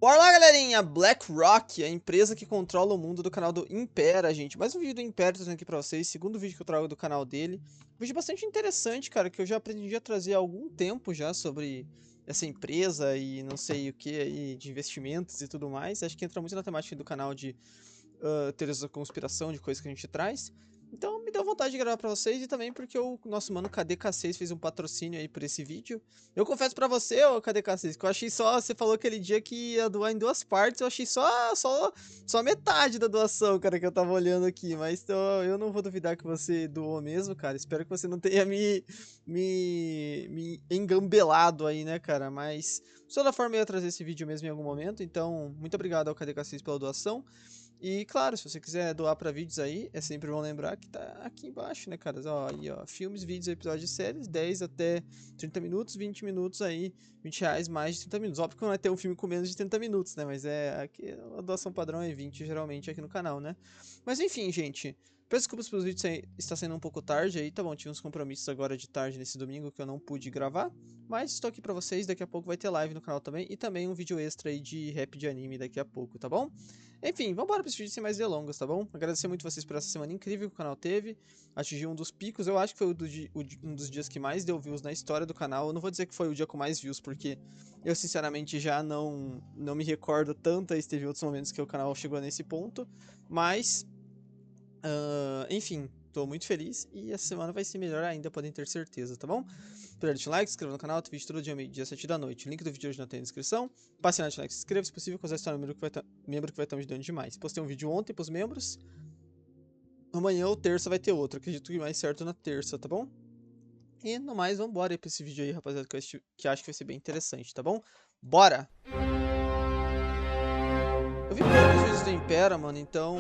Bora lá, galerinha! BlackRock, a empresa que controla o mundo do canal do Impera, gente. Mais um vídeo do Impera trazendo aqui pra vocês, segundo vídeo que eu trago do canal dele. Um vídeo bastante interessante, cara, que eu já aprendi a trazer há algum tempo já sobre essa empresa e não sei o que aí, de investimentos e tudo mais. Acho que entra muito na temática do canal de teorias da conspiração, de coisas que a gente traz. Então me deu vontade de gravar pra vocês e também porque o nosso mano KDK6 fez um patrocínio aí por esse vídeo. Eu confesso pra você, ô KDK6, que eu achei só, você falou aquele dia que ia doar em duas partes, eu achei só metade da doação, cara, que eu tava olhando aqui, mas eu não vou duvidar que você doou mesmo, cara, espero que você não tenha me engambelado aí, né, cara, mas de toda forma eu ia trazer esse vídeo mesmo em algum momento, então muito obrigado ao KDK6 pela doação. E claro, se você quiser doar pra vídeos aí, é sempre bom lembrar que tá aqui embaixo, né, cara? Ó, aí, ó, filmes, vídeos, episódios de séries, 10 até 30 minutos, 20 minutos aí, R$20 mais de 30 minutos. Óbvio que não vai ter um filme com menos de 30 minutos, né? Mas aqui a doação padrão é 20 geralmente aqui no canal, né? Mas enfim, gente, peço desculpas pelos vídeos está sendo um pouco tarde aí, tá bom? Tive uns compromissos agora de tarde nesse domingo que eu não pude gravar, mas estou aqui pra vocês, daqui a pouco vai ter live no canal também e também um vídeo extra aí de rap de anime daqui a pouco, tá bom? Enfim, vambora pra esse vídeo sem mais delongas, tá bom? Agradecer muito vocês por essa semana incrível que o canal teve. Atingiu um dos picos, eu acho que foi um dos dias que mais deu views na história do canal. Eu não vou dizer que foi o dia com mais views, porque eu sinceramente já não me recordo tanto. Aí teve outros momentos que o canal chegou nesse ponto. Mas, enfim, tô muito feliz e essa semana vai ser melhor ainda, podem ter certeza, tá bom? Deixa um like, se inscreva no canal, tem vídeo todo dia, meio-dia, 7 da noite. O link do vídeo hoje não tem na descrição. Passe lá no like, se inscreva, se possível, causar história membro que vai estar me ajudando demais. Postei um vídeo ontem pros membros. Amanhã ou terça vai ter outro. Acredito que mais certo na terça, tá bom? E no mais, vambora aí pra esse vídeo aí, rapaziada, que acho que vai ser bem interessante, tá bom? Bora! Eu vi poucos vídeos do Impera, mano, então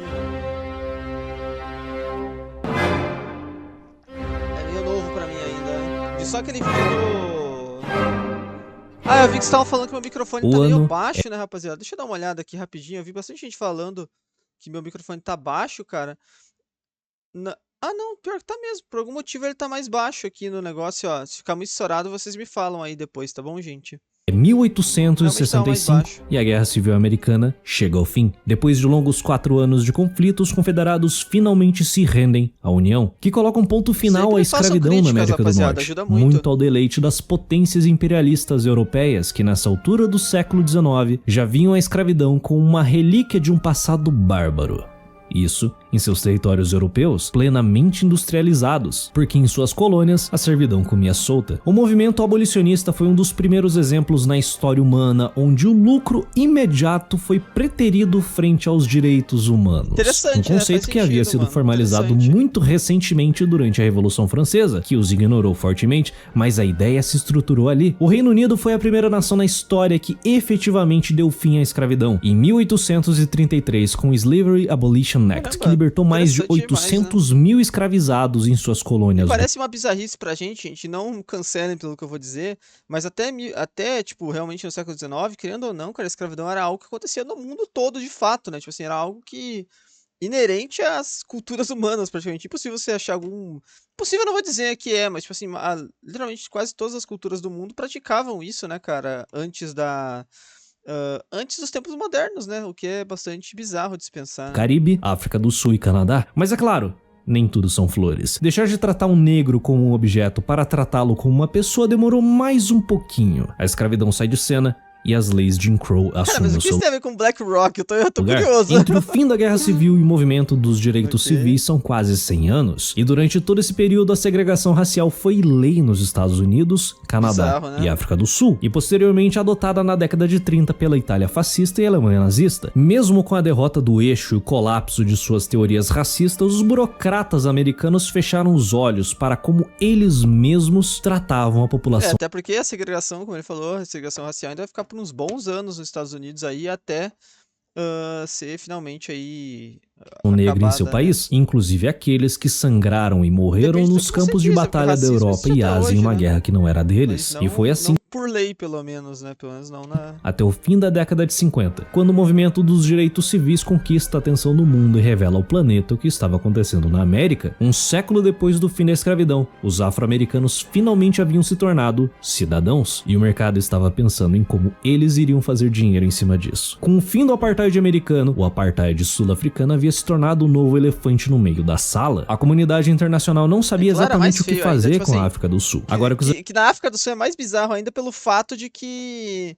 é meio novo pra mim ainda. Vi só aquele vídeo do... Ah, eu vi que vocês estavam falando que meu microfone tá meio baixo, né, rapaziada? Deixa eu dar uma olhada aqui rapidinho. Eu vi bastante gente falando que meu microfone tá baixo, cara. Ah, não, pior que tá mesmo. Por algum motivo ele tá mais baixo aqui no negócio, ó. Se ficar muito estourado, vocês me falam aí depois, tá bom, gente? É 1865 e a Guerra Civil Americana chega ao fim. Depois de longos 4 anos de conflito, os confederados finalmente se rendem à União, que coloca um ponto final à escravidão na América do Norte, muito ao deleite das potências imperialistas europeias que nessa altura do século XIX já viam a escravidão como uma relíquia de um passado bárbaro. Isso em seus territórios europeus plenamente industrializados, porque em suas colônias a servidão comia solta. O movimento abolicionista foi um dos primeiros exemplos na história humana onde o lucro imediato foi preterido frente aos direitos humanos. Um conceito que havia sido formalizado muito recentemente durante a Revolução Francesa, que os ignorou fortemente, mas a ideia se estruturou ali. O Reino Unido foi a primeira nação na história que efetivamente deu fim à escravidão, em 1833 com o Slavery Abolition Act, que libertou mais de 800 mil escravizados em suas colônias. Parece uma bizarrice pra gente, não cancelem pelo que eu vou dizer, mas até tipo, realmente no século XIX, querendo ou não, cara, a escravidão era algo que acontecia no mundo todo de fato, né? Tipo assim, era algo que inerente às culturas humanas, praticamente. Impossível você achar algum... Possível eu não vou dizer que é, mas tipo assim, literalmente quase todas as culturas do mundo praticavam isso, né, cara, antes dos tempos modernos, né? O que é bastante bizarro de se pensar. Né? Caribe, África do Sul e Canadá. Mas é claro, nem tudo são flores. Deixar de tratar um negro como um objeto para tratá-lo como uma pessoa demorou mais um pouquinho. A escravidão sai de cena e as leis de Jim Crow assumem o seu... Mas o que isso tem a ver com BlackRock? Eu tô curioso. Entre o fim da Guerra Civil e o movimento dos direitos civis são quase 100 anos. E durante todo esse período a segregação racial foi lei nos Estados Unidos, Canadá e África do Sul. E posteriormente adotada na década de 30 pela Itália fascista e Alemanha nazista. Mesmo com a derrota do eixo e o colapso de suas teorias racistas, os burocratas americanos fecharam os olhos para como eles mesmos tratavam a população. Até porque a segregação, como ele falou, a segregação racial ainda vai ficar por uns bons anos nos Estados Unidos aí até ser finalmente aí negro em seu país, inclusive aqueles que sangraram e morreram nos campos de batalha da Europa e Ásia em uma guerra que não era deles. E foi assim por lei, pelo menos, né? Pelo menos não na... Até o fim da década de 50, quando o movimento dos direitos civis conquista a atenção do mundo e revela ao planeta o que estava acontecendo na América, um século depois do fim da escravidão, os afro-americanos finalmente haviam se tornado cidadãos, e o mercado estava pensando em como eles iriam fazer dinheiro em cima disso. Com o fim do apartheid americano, o apartheid sul-africano havia se tornado o novo elefante no meio da sala. A comunidade internacional não sabia exatamente o que fazer ainda, tipo com a África do Sul. Agora que na África do Sul é mais bizarro ainda pelo fato de que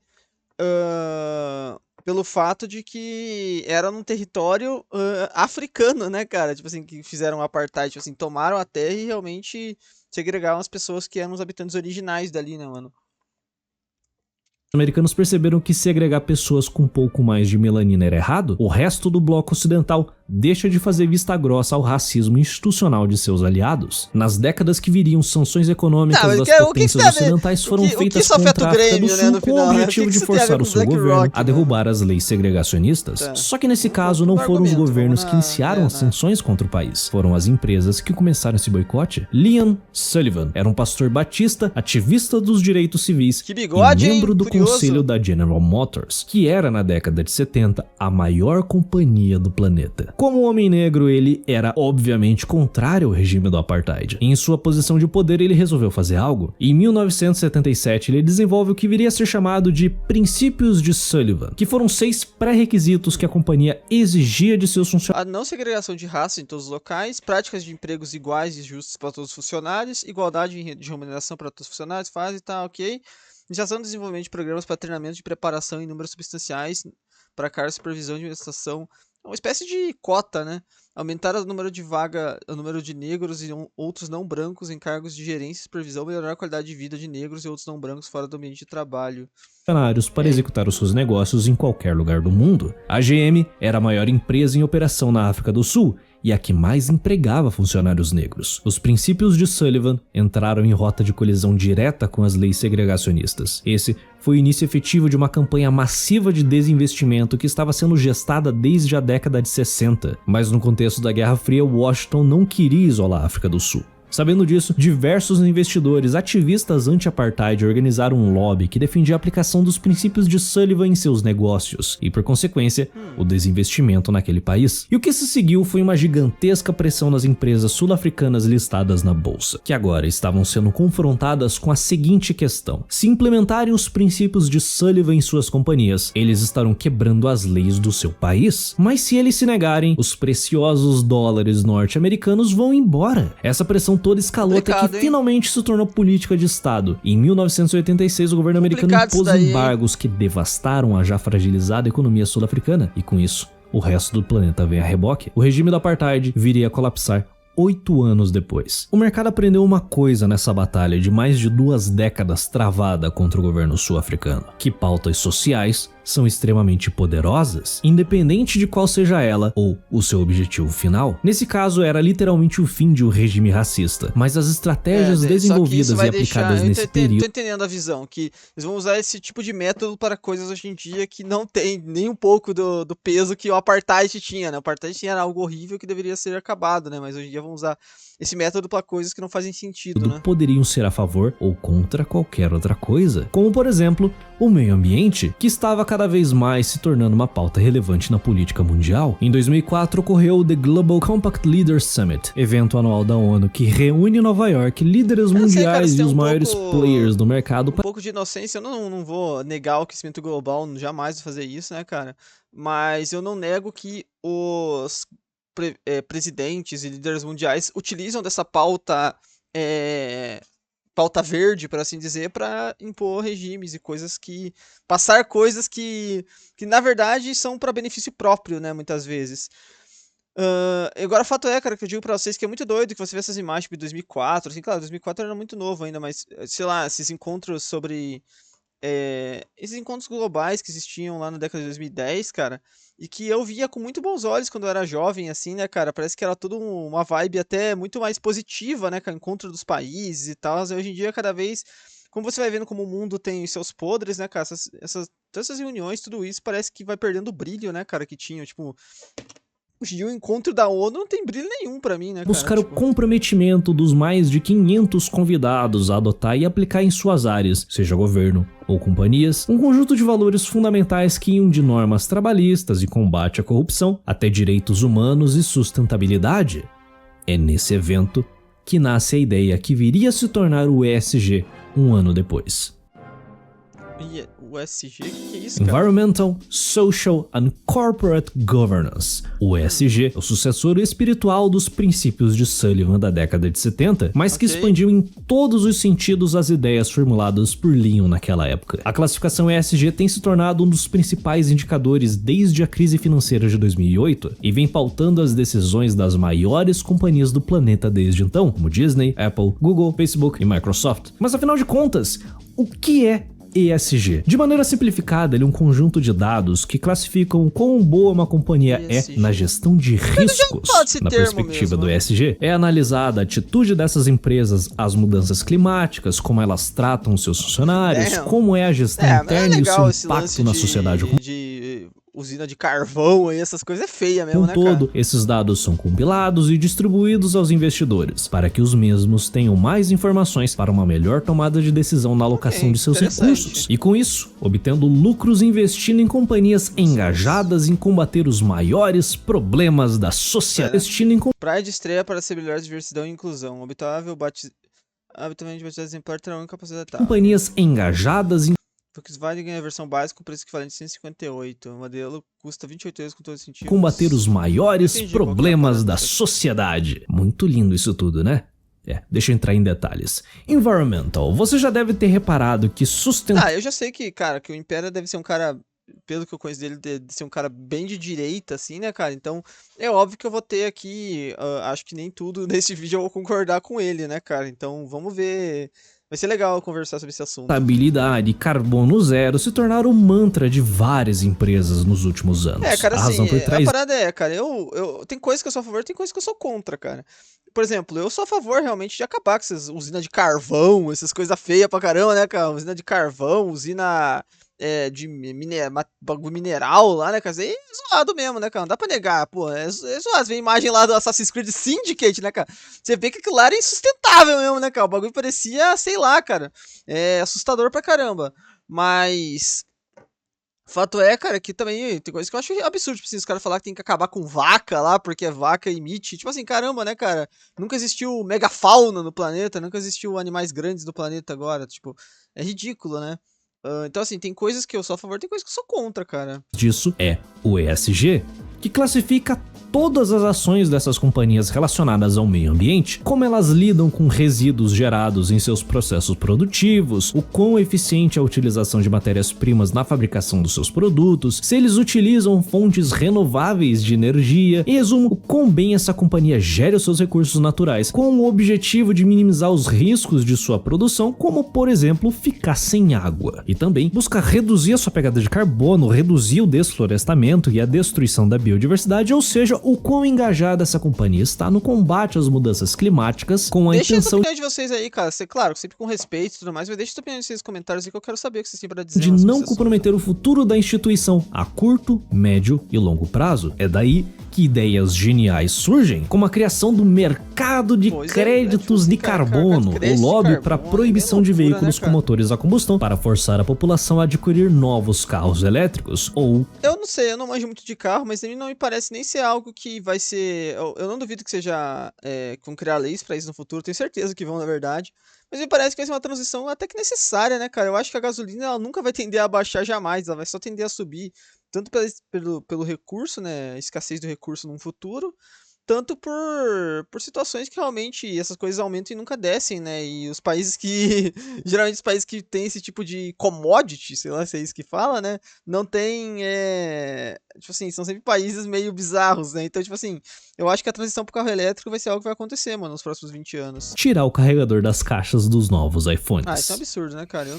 era num território africano, né, cara? Tipo assim, que fizeram apartheid, tipo assim, tomaram a terra e realmente segregaram as pessoas que eram os habitantes originais dali, né, mano? Os americanos perceberam que segregar pessoas com um pouco mais de melanina era errado, o resto do bloco ocidental deixa de fazer vista grossa ao racismo institucional de seus aliados. Nas décadas que viriam, sanções econômicas das potências ocidentais foram feitas contra a África do Sul com o objetivo de forçar o seu governo a derrubar as leis segregacionistas. Só que nesse caso não foram os governos que iniciaram as sanções contra o país, foram as empresas que começaram esse boicote. Liam Sullivan era um pastor batista, ativista dos direitos civis e membro do conselho da General Motors, que era na década de 70 a maior companhia do planeta. Como homem negro, ele era obviamente contrário ao regime do apartheid. Em sua posição de poder, ele resolveu fazer algo. Em 1977, ele desenvolve o que viria a ser chamado de Princípios de Sullivan, que foram 6 pré-requisitos que a companhia exigia de seus funcionários. A não segregação de raça em todos os locais, práticas de empregos iguais e justas para todos os funcionários, igualdade de remuneração para todos os funcionários, fase e tal, ok. Iniciação e desenvolvimento de programas para treinamento de preparação em números substanciais para cargos de supervisão de administração, uma espécie de cota, né? Aumentar o número de negros e outros não brancos em cargos de gerência e supervisão, melhorar a qualidade de vida de negros e outros não brancos fora do ambiente de trabalho. Para executar os seus negócios em qualquer lugar do mundo. A GM era a maior empresa em operação na África do Sul e a que mais empregava funcionários negros. Os princípios de Sullivan entraram em rota de colisão direta com as leis segregacionistas. Esse foi o início efetivo de uma campanha massiva de desinvestimento que estava sendo gestada desde a década de 60, mas no contexto da Guerra Fria, Washington não queria isolar a África do Sul. Sabendo disso, diversos investidores ativistas anti-apartheid organizaram um lobby que defendia a aplicação dos princípios de Sullivan em seus negócios e, por consequência, o desinvestimento naquele país. E o que se seguiu foi uma gigantesca pressão nas empresas sul-africanas listadas na bolsa, que agora estavam sendo confrontadas com a seguinte questão: se implementarem os princípios de Sullivan em suas companhias, eles estarão quebrando as leis do seu país. Mas se eles se negarem, os preciosos dólares norte-americanos vão embora. Essa pressão toda escalou até que finalmente se tornou política de Estado. Em 1986, o governo americano impôs embargos que devastaram a já fragilizada economia sul-africana, e com isso, o resto do planeta vem a reboque. O regime do apartheid viria a colapsar 8 anos depois. O mercado aprendeu uma coisa nessa batalha de mais de 2 décadas travada contra o governo sul-africano: que pautas sociais são extremamente poderosas, independente de qual seja ela ou o seu objetivo final. Nesse caso, era literalmente o fim de um regime racista, mas as estratégias desenvolvidas e aplicadas nesse período... Tô entendendo a visão, que eles vão usar esse tipo de método para coisas hoje em dia que não tem nem um pouco do peso que o apartheid tinha, né? O apartheid tinha algo horrível que deveria ser acabado, né? Mas hoje em dia vão usar esse método para coisas que não fazem sentido, né? Poderiam ser a favor ou contra qualquer outra coisa, como por exemplo, o meio ambiente, que estava cada vez mais se tornando uma pauta relevante na política mundial. Em 2004 ocorreu o The Global Compact Leaders Summit, evento anual da ONU que reúne em Nova York líderes mundiais e os maiores players do mercado. Um pouco de inocência, eu não vou negar o aquecimento global, jamais vou fazer isso, né, cara? Mas eu não nego que os presidentes e líderes mundiais utilizam dessa pauta verde, por assim dizer, para impor regimes e coisas passar coisas que na verdade são para benefício próprio, né, muitas vezes. Agora, o fato é, cara, que eu digo pra vocês que é muito doido que você vê essas imagens de 2004, assim, claro, 2004 era muito novo ainda, mas, sei lá, esses encontros esses encontros globais que existiam lá na década de 2010, cara, e que eu via com muito bons olhos quando eu era jovem, assim, né, cara, parece que era tudo uma vibe até muito mais positiva, né, cara, encontro dos países e tal, e hoje em dia, cada vez, como você vai vendo como o mundo tem seus podres, né, cara, todas essas reuniões, tudo isso, parece que vai perdendo o brilho, né, cara, que tinha, tipo... Hoje em dia o encontro da ONU não tem brilho nenhum pra mim, né, cara? Buscar o comprometimento dos mais de 500 convidados a adotar e aplicar em suas áreas, seja governo ou companhias, um conjunto de valores fundamentais que iam de normas trabalhistas e combate à corrupção até direitos humanos e sustentabilidade. É nesse evento que nasce a ideia que viria a se tornar o ESG um ano depois. E o ESG, o que é isso, cara? Environmental, Social and Corporate Governance. O ESG é o sucessor espiritual dos princípios de Sullivan da década de 70, mas que expandiu em todos os sentidos as ideias formuladas por Leon naquela época. A classificação ESG tem se tornado um dos principais indicadores desde a crise financeira de 2008 e vem pautando as decisões das maiores companhias do planeta desde então, como Disney, Apple, Google, Facebook e Microsoft. Mas afinal de contas, o que é ESG? De maneira simplificada, ele é um conjunto de dados que classificam quão boa uma companhia é na gestão de riscos. Na perspectiva do ESG, é analisada a atitude dessas empresas às mudanças climáticas, como elas tratam seus funcionários, como é a gestão interna e o seu impacto na sociedade como usina de carvão e essas coisas é feia mesmo, né, cara? Esses dados são compilados e distribuídos aos investidores, para que os mesmos tenham mais informações para uma melhor tomada de decisão na alocação de seus recursos. E com isso, obtendo lucros investindo em companhias engajadas em combater os maiores problemas da sociedade. Praia de estreia para ser melhor diversidão e inclusão. Habitualmente batizado exemplar terá uma capacidade de companhias engajadas em Volkswagen ganha a versão básica com preço equivalente a 158. O modelo custa 28 euros com todos os sentidos. Combater os maiores problemas da sociedade. Muito lindo isso tudo, né? Deixa eu entrar em detalhes. Environmental. Você já deve ter reparado que eu já sei que, cara, que o Impera deve ser um cara, pelo que eu conheço dele, deve ser um cara bem de direita, assim, né, cara? Então, é óbvio que eu vou ter aqui, acho que nem tudo nesse vídeo eu vou concordar com ele, né, cara? Então, vamos ver. Vai ser legal conversar sobre esse assunto. Estabilidade e carbono zero se tornaram o mantra de várias empresas nos últimos anos. Cara, assim, a parada cara, tem coisas que eu sou a favor, tem coisas que eu sou contra, cara. Por exemplo, eu sou a favor realmente de acabar com essas usinas de carvão, essas coisas feias pra caramba, né, cara? Usina de carvão, usina de bagulho mineral lá, né, cara? Isso aí é zoado mesmo, né, cara? Não dá pra negar, pô. É zoado. Você vê a imagem lá do Assassin's Creed Syndicate, né, cara? Você vê que aquilo lá era insustentável mesmo, né, cara? O bagulho parecia, sei lá, cara. É assustador pra caramba. Mas fato é, cara, que também tem coisa que eu acho absurdo. Tipo assim, os caras falar que tem que acabar com vaca lá, porque vaca emite. Tipo assim, caramba, né, cara? Nunca existiu megafauna no planeta, nunca existiu animais grandes do planeta agora. Tipo, é ridículo, né? Então, assim, tem coisas que eu sou a favor, tem coisas que eu sou contra, cara. Disso é o ESG, que classifica todas as ações dessas companhias relacionadas ao meio ambiente, como elas lidam com resíduos gerados em seus processos produtivos, o quão eficiente é a utilização de matérias-primas na fabricação dos seus produtos, se eles utilizam fontes renováveis de energia, em resumo, o quão bem essa companhia gere os seus recursos naturais, com o objetivo de minimizar os riscos de sua produção, como, por exemplo, ficar sem água. E também busca reduzir a sua pegada de carbono, reduzir o desflorestamento e a destruição da biodiversidade, ou seja, o quão engajada essa companhia está no combate às mudanças climáticas com a intenção... Deixa a opinião de vocês aí, cara. Claro, sempre com respeito e tudo mais, mas deixa a opinião de vocês nos comentários aí que eu quero saber o que vocês têm pra dizer. De não comprometer o futuro da instituição a curto, médio e longo prazo. É daí que ideias geniais surgem, como a criação do mercado de créditos de carbono, o lobby para proibição de veículos com motores a combustão para forçar a população a adquirir novos carros elétricos, ou... Eu não sei, eu não manjo muito de carro, mas não me parece nem ser algo que vai ser... Eu não duvido que seja... que vão criar leis para isso no futuro, tenho certeza que vão, na verdade. Mas me parece que vai ser uma transição até que necessária, né, cara? Eu acho que a gasolina ela nunca vai tender a baixar jamais, ela vai só tender a subir, tanto pelo recurso, né, a escassez do recurso num futuro, tanto por situações que realmente essas coisas aumentam e nunca descem, né, e os países que, geralmente os países que tem esse tipo de commodity, sei lá se é isso que fala, né, não tem, tipo assim, são sempre países meio bizarros, né, então, tipo assim, eu acho que a transição pro carro elétrico vai ser algo que vai acontecer, mano, nos próximos 20 anos. Tirar o carregador das caixas dos novos iPhones. Isso é um absurdo, né, cara,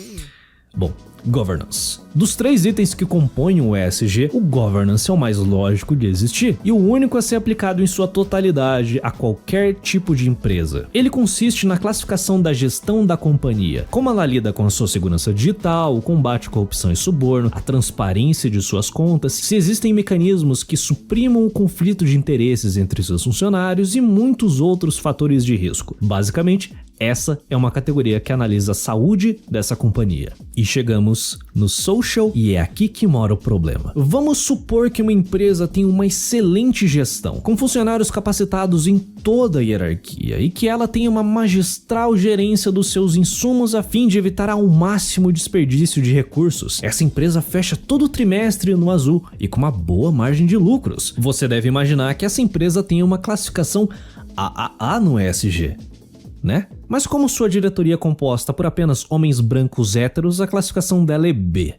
Bom, Governance. Dos 3 itens que compõem o ESG, o Governance é o mais lógico de existir e o único a ser aplicado em sua totalidade a qualquer tipo de empresa. Ele consiste na classificação da gestão da companhia, como ela lida com a sua segurança digital, o combate à corrupção e suborno, a transparência de suas contas, se existem mecanismos que suprimam o conflito de interesses entre seus funcionários e muitos outros fatores de risco. Basicamente, essa é uma categoria que analisa a saúde dessa companhia. E chegamos no social e é aqui que mora o problema. Vamos supor que uma empresa tem uma excelente gestão, com funcionários capacitados em toda a hierarquia e que ela tem uma magistral gerência dos seus insumos a fim de evitar ao máximo desperdício de recursos. Essa empresa fecha todo trimestre no azul e com uma boa margem de lucros. Você deve imaginar que essa empresa tem uma classificação AAA no ESG, né? Mas como sua diretoria é composta por apenas homens brancos héteros, a classificação dela é B.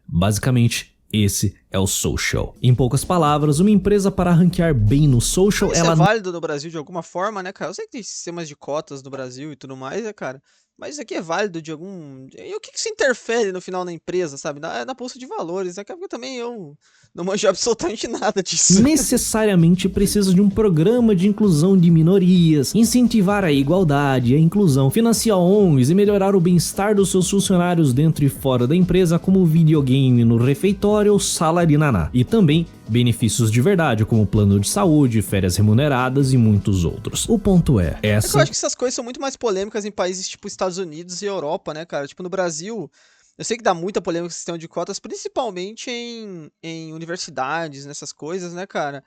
Basicamente, esse é o social. Em poucas palavras, uma empresa para ranquear bem no social, isso ela... é válido no Brasil de alguma forma, né, cara? Eu sei que tem sistemas de cotas no Brasil e tudo mais, né, cara? Mas isso aqui é válido de algum... E o que isso interfere no final na empresa, sabe? Na bolsa de valores, né? Porque também eu não manjo absolutamente nada disso. Necessariamente precisa de um programa de inclusão de minorias, incentivar a igualdade e a inclusão, financiar ONGs e melhorar o bem-estar dos seus funcionários dentro e fora da empresa, como videogame no refeitório ou sala de naná. E também benefícios de verdade, como plano de saúde, férias remuneradas e muitos outros. O ponto é, que eu acho que essas coisas são muito mais polêmicas em países tipo Estados Unidos e Europa, né, cara? Tipo, no Brasil, eu sei que dá muita polêmica o sistema de cotas, principalmente em universidades, nessas coisas, né, cara?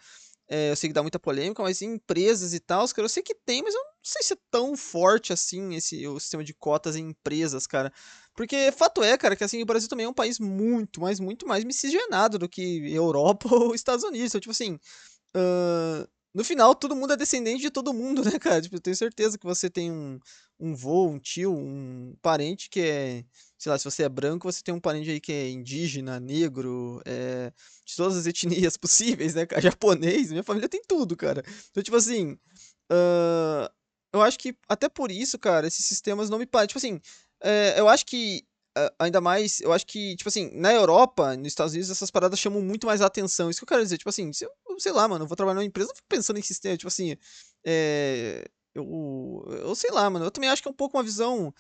Eu sei que dá muita polêmica, mas em empresas e tal, cara, eu sei que tem, mas eu não sei se é tão forte assim o sistema de cotas em empresas, cara. Porque fato é, cara, que assim, o Brasil também é um país muito mais miscigenado do que Europa ou Estados Unidos. Então, tipo assim, no final todo mundo é descendente de todo mundo, né, cara? Tipo, eu tenho certeza que você tem um vô, um tio, um parente que é, sei lá, se você é branco, você tem um parente aí que é indígena, negro, de todas as etnias possíveis, né, cara? Japonês, minha família tem tudo, cara. Então, tipo assim, eu acho que até por isso, cara, esses sistemas não me parecem, tipo assim, eu acho que, ainda mais, eu acho que, tipo assim, na Europa, nos Estados Unidos, essas paradas chamam muito mais a atenção. Isso que eu quero dizer, tipo assim, se eu, sei lá, mano, eu vou trabalhar numa empresa, eu não fico pensando em sistema, tipo assim, eu sei lá, mano, eu também acho que é um pouco uma visão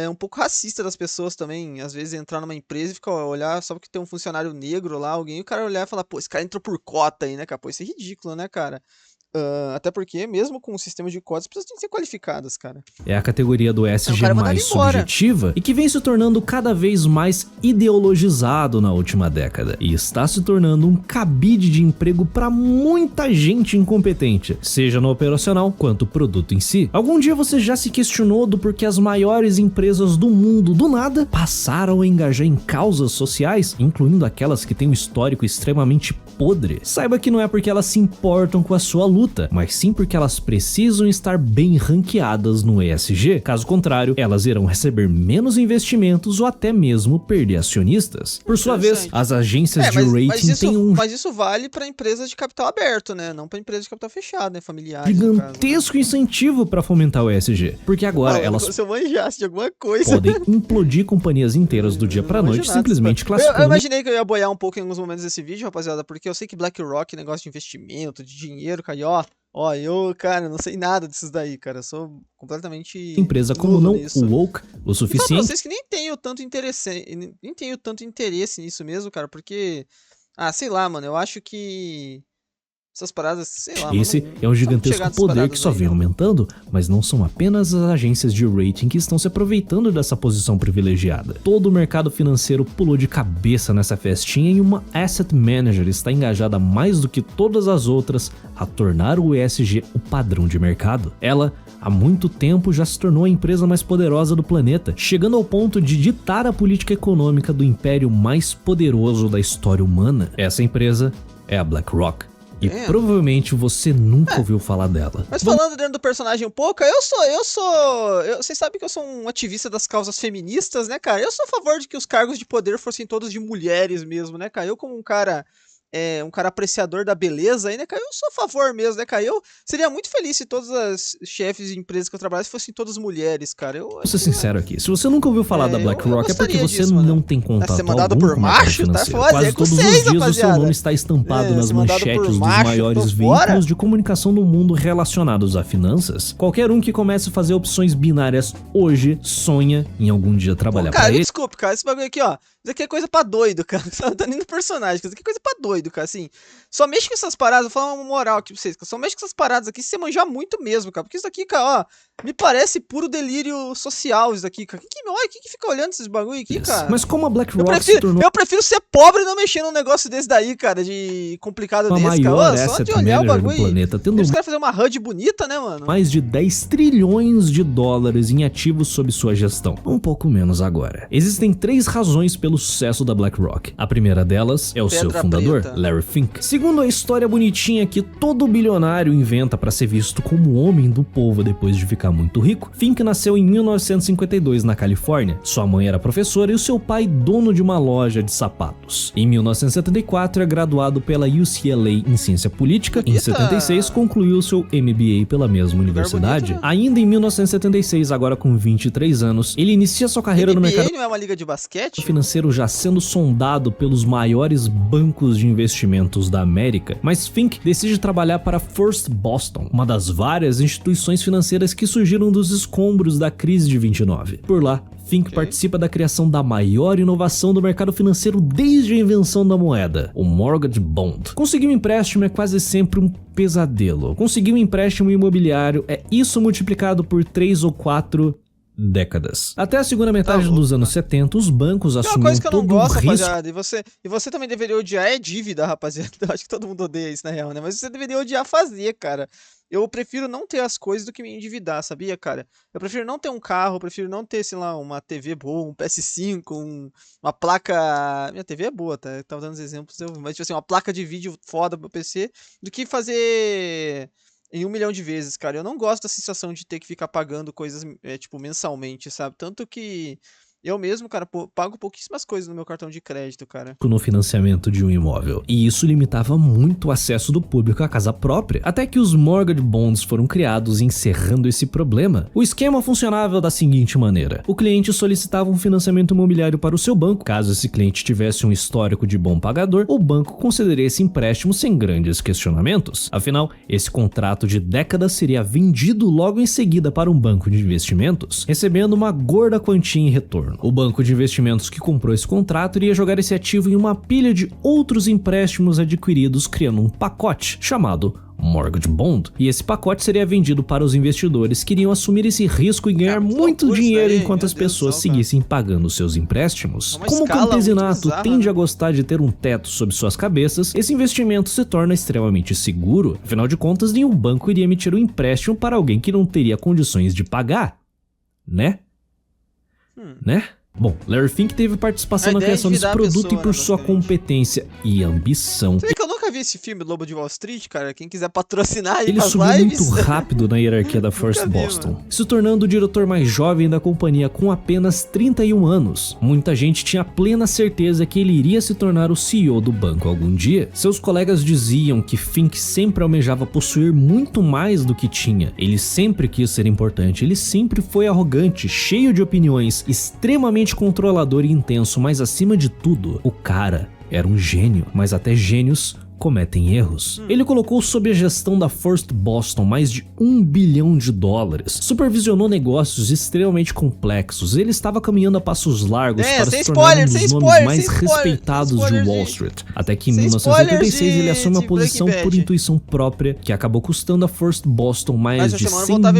um pouco racista das pessoas também, às vezes entrar numa empresa e ficar olhar só porque tem um funcionário negro lá, alguém, e o cara olhar e falar, pô, esse cara entrou por cota aí, né, cara? Pô, isso é ridículo, né, cara? Até porque, mesmo com o sistema de cotas, precisam ser qualificadas, cara. É a categoria do ESG mais subjetiva e que vem se tornando cada vez mais ideologizado na última década e está se tornando um cabide de emprego para muita gente incompetente, seja no operacional quanto produto em si. Algum dia você já se questionou do porquê as maiores empresas do mundo, do nada, passaram a engajar em causas sociais, incluindo aquelas que têm um histórico extremamente podre? Saiba que não é porque elas se importam com a sua luta, mas sim porque elas precisam estar bem ranqueadas no ESG. Caso contrário, elas irão receber menos investimentos ou até mesmo perder acionistas. Por sua vez, as agências de rating têm Mas isso vale para empresas de capital aberto, né? Não para empresas de capital fechado, né? Familiares. Gigantesco incentivo para fomentar o ESG. Porque agora elas se eu manjasse de alguma coisa, podem implodir companhias inteiras do dia pra noite, simplesmente classificando. Eu imaginei que eu ia boiar um pouco em alguns momentos desse vídeo, rapaziada, porque eu sei que BlackRock, negócio de investimento, de dinheiro, cara, eu, cara, não sei nada desses daí, cara, eu sou completamente empresa como não woke o suficiente. Pra vocês que nem tenho tanto interesse nisso mesmo, cara, porque, sei lá, mano, eu acho que essas paradas, sei lá, esse é um gigantesco poder que só vem aumentando, mas não são apenas as agências de rating que estão se aproveitando dessa posição privilegiada. Todo o mercado financeiro pulou de cabeça nessa festinha e uma asset manager está engajada mais do que todas as outras a tornar o ESG o padrão de mercado. Ela, há muito tempo, já se tornou a empresa mais poderosa do planeta, chegando ao ponto de ditar a política econômica do império mais poderoso da história humana. Essa empresa é a BlackRock. E provavelmente você nunca ouviu falar dela. Mas falando dentro do personagem um pouco, vocês sabem que eu sou um ativista das causas feministas, né, cara? Eu sou a favor de que os cargos de poder fossem todos de mulheres mesmo, né, cara? Eu como um cara um cara apreciador da beleza aí, né, cara? Eu sou a favor mesmo, né, cara? Eu seria muito feliz se todas as chefes de empresas que eu trabalhasse fossem todas mulheres, cara. Vou ser sincero aqui, se você nunca ouviu falar da BlackRock, é porque você disso, não tem contato ser mandado algum por com o mercado macho, tá financeiro. foda, Quase todos os dias rapaziada. O seu nome está estampado nas manchetes dos maiores veículos de comunicação do mundo relacionados a finanças. Qualquer um que comece a fazer opções binárias hoje sonha em algum dia trabalhar pra ele. Desculpa, cara, esse bagulho aqui, ó, isso aqui é coisa pra doido, cara. Você tá indo personagem, isso aqui é coisa pra doido, cara, assim. Só mexe com essas paradas, vou falar uma moral aqui pra vocês, só mexe com essas paradas aqui se você manjar muito mesmo, cara. Porque isso aqui, cara, ó, me parece puro delírio social isso aqui, cara. Olha, quem que fica olhando esses bagulho aqui, cara? Mas como a BlackRock se tornou... Eu prefiro ser pobre e não mexer num negócio desse daí, cara, de complicado desse, cara. Só de olhar o bagulho planeta, tendo... Eles querem fazer uma HUD bonita, né, mano? Mais de 10 trilhões de dólares em ativos sob sua gestão. Um pouco menos agora. Existem 3 razões pelo sucesso da BlackRock. A primeira delas é o seu fundador, Larry Fink. Segundo a história bonitinha que todo bilionário inventa para ser visto como homem do povo depois de ficar muito rico, Fink nasceu em 1952 na Califórnia. Sua mãe era professora e o seu pai dono de uma loja de sapatos. Em 1974 é graduado pela UCLA em ciência política. Em 76 concluiu seu MBA pela mesma universidade. Ainda em 1976, agora com 23 anos, ele inicia sua carreira no mercado não é uma liga de basquete? financeiro já sendo sondado pelos maiores bancos de investimentos da América, mas Fink decide trabalhar para First Boston, uma das várias instituições financeiras que surgiram dos escombros da crise de 29. Por lá, Fink participa da criação da maior inovação do mercado financeiro desde a invenção da moeda, o Mortgage Bond. Conseguir um empréstimo é quase sempre um pesadelo. Conseguir um empréstimo imobiliário é isso multiplicado por 3 ou 4 décadas. Até a segunda metade dos anos 70, os bancos assumiram todo o risco. Rapaziada, e você também deveria odiar dívida, rapaziada. Eu acho que todo mundo odeia isso na real, né? Mas você deveria odiar fazer, cara. Eu prefiro não ter as coisas do que me endividar, sabia, cara? Eu prefiro não ter um carro, eu prefiro não ter, sei lá, uma TV boa, um PS5, uma placa... Minha TV é boa, tá? Eu tava dando os exemplos, mas tipo assim, uma placa de vídeo foda pro PC, do que fazer... em 1 milhão de vezes, cara. Eu não gosto da sensação de ter que ficar pagando coisas, tipo, mensalmente, sabe? Tanto que eu mesmo, cara, pago pouquíssimas coisas no meu cartão de crédito, cara. No financiamento de um imóvel. E isso limitava muito o acesso do público à casa própria. Até que os mortgage bonds foram criados, encerrando esse problema. O esquema funcionava da seguinte maneira. O cliente solicitava um financiamento imobiliário para o seu banco. Caso esse cliente tivesse um histórico de bom pagador, o banco concederia esse empréstimo sem grandes questionamentos. Afinal, esse contrato de décadas seria vendido logo em seguida para um banco de investimentos, recebendo uma gorda quantia em retorno. O banco de investimentos que comprou esse contrato iria jogar esse ativo em uma pilha de outros empréstimos adquiridos, criando um pacote chamado Mortgage Bond, e esse pacote seria vendido para os investidores que iriam assumir esse risco e ganhar muito dinheiro enquanto as pessoas seguissem pagando seus empréstimos. Como o campesinato tende a gostar de ter um teto sobre suas cabeças, esse investimento se torna extremamente seguro. Afinal de contas, nenhum banco iria emitir um empréstimo para alguém que não teria condições de pagar, né? Bom, Larry Fink teve participação na criação desse produto e por sua competência e ambição. Você vê que eu nunca vi esse filme Lobo de Wall Street, cara? Quem quiser patrocinar aí ele subiu muito rápido na hierarquia da First Boston, se tornando o diretor mais jovem da companhia com apenas 31 anos. Muita gente tinha plena certeza que ele iria se tornar o CEO do banco algum dia. Seus colegas diziam que Fink sempre almejava possuir muito mais do que tinha. Ele sempre quis ser importante, ele sempre foi arrogante, cheio de opiniões, extremamente controlador e intenso, mas acima de tudo, o cara era um gênio, mas até gênios cometem erros. Ele colocou sob a gestão da First Boston mais de $1 bilhão, supervisionou negócios extremamente complexos, ele estava caminhando a passos largos para se tornar um dos nomes mais respeitados de Wall Street, até que em 1976 ele assume a posição por intuição própria, que acabou custando a First Boston mais de $100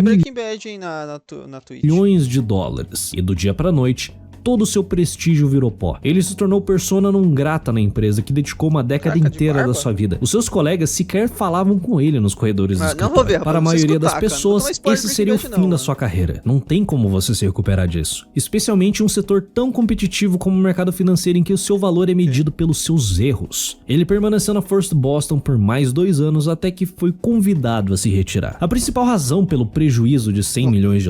milhões, e do dia para noite todo o seu prestígio virou pó. Ele se tornou persona non grata na empresa, que dedicou uma década inteira da sua vida. Os seus colegas sequer falavam com ele nos corredores do escritório. Para a maioria das pessoas, esse seria o fim da sua carreira. Não tem como você se recuperar disso. Especialmente em um setor tão competitivo como o mercado financeiro, em que o seu valor é medido pelos seus erros. Ele permaneceu na First Boston por mais 2 anos, até que foi convidado a se retirar. A principal razão pelo prejuízo de $100 milhões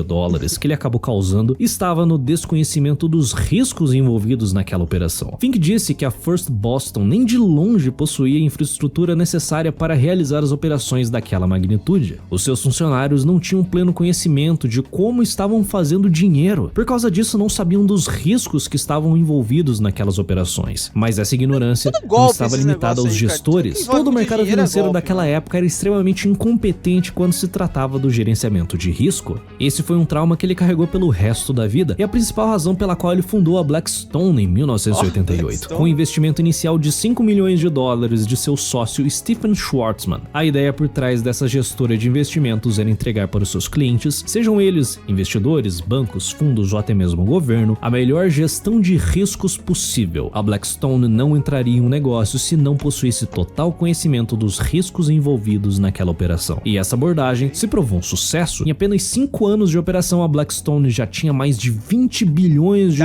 que ele acabou causando estava no desconhecimento dos dos riscos envolvidos naquela operação. Fink disse que a First Boston nem de longe possuía a infraestrutura necessária para realizar as operações daquela magnitude. Os seus funcionários não tinham pleno conhecimento de como estavam fazendo dinheiro. Por causa disso, não sabiam dos riscos que estavam envolvidos naquelas operações. Mas essa ignorância não estava limitada aos gestores. Todo o mercado financeiro daquela época era extremamente incompetente quando se tratava do gerenciamento de risco. Esse foi um trauma que ele carregou pelo resto da vida e a principal razão pela qual ele fundou a Blackstone em 1988, com um investimento inicial de $5 milhões de seu sócio Stephen Schwarzman. A ideia por trás dessa gestora de investimentos era entregar para os seus clientes, sejam eles investidores, bancos, fundos ou até mesmo o governo, a melhor gestão de riscos possível. A Blackstone não entraria em um negócio se não possuísse total conhecimento dos riscos envolvidos naquela operação. E essa abordagem se provou um sucesso. Em apenas 5 anos de operação, a Blackstone já tinha mais de $20 bilhões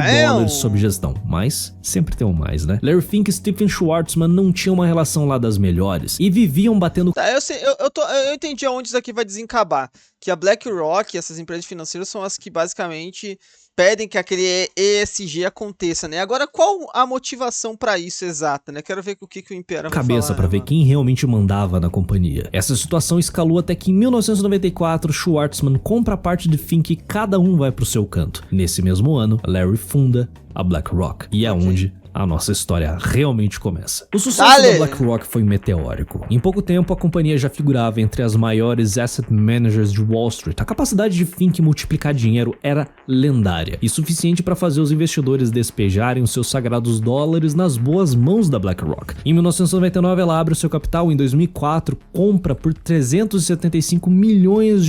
sob gestão. Mas sempre tem um mais, né? Larry Fink e Stephen Schwarzman não tinham uma relação lá das melhores e viviam batendo... Tá, eu entendi aonde isso aqui vai desencabar. Que a BlackRock, essas empresas financeiras, são as que basicamente pedem que aquele ESG aconteça, né? Agora, qual a motivação pra isso exata, né? Quero ver o que o Impera vai cabeça para ver quem realmente mandava na companhia. Essa situação escalou até que em 1994, Schwarzman compra a parte de Fink e cada um vai pro seu canto. Nesse mesmo ano, Larry funda a BlackRock e é onde a nossa história realmente começa. O sucesso da BlackRock foi meteórico. Em pouco tempo, a companhia já figurava entre as maiores asset managers de Wall Street. A capacidade de Fink multiplicar dinheiro era lendária e suficiente para fazer os investidores despejarem os seus sagrados dólares nas boas mãos da BlackRock. Em 1999, ela abre o seu capital. Em 2004, compra por $375 milhões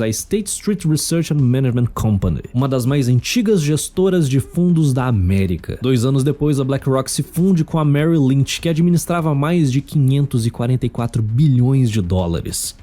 a State Street Research and Management Company, uma das mais antigas gestoras de fundos da América. 2 anos depois, a BlackRock se funde com a Merrill Lynch, que administrava mais de $544 bilhões.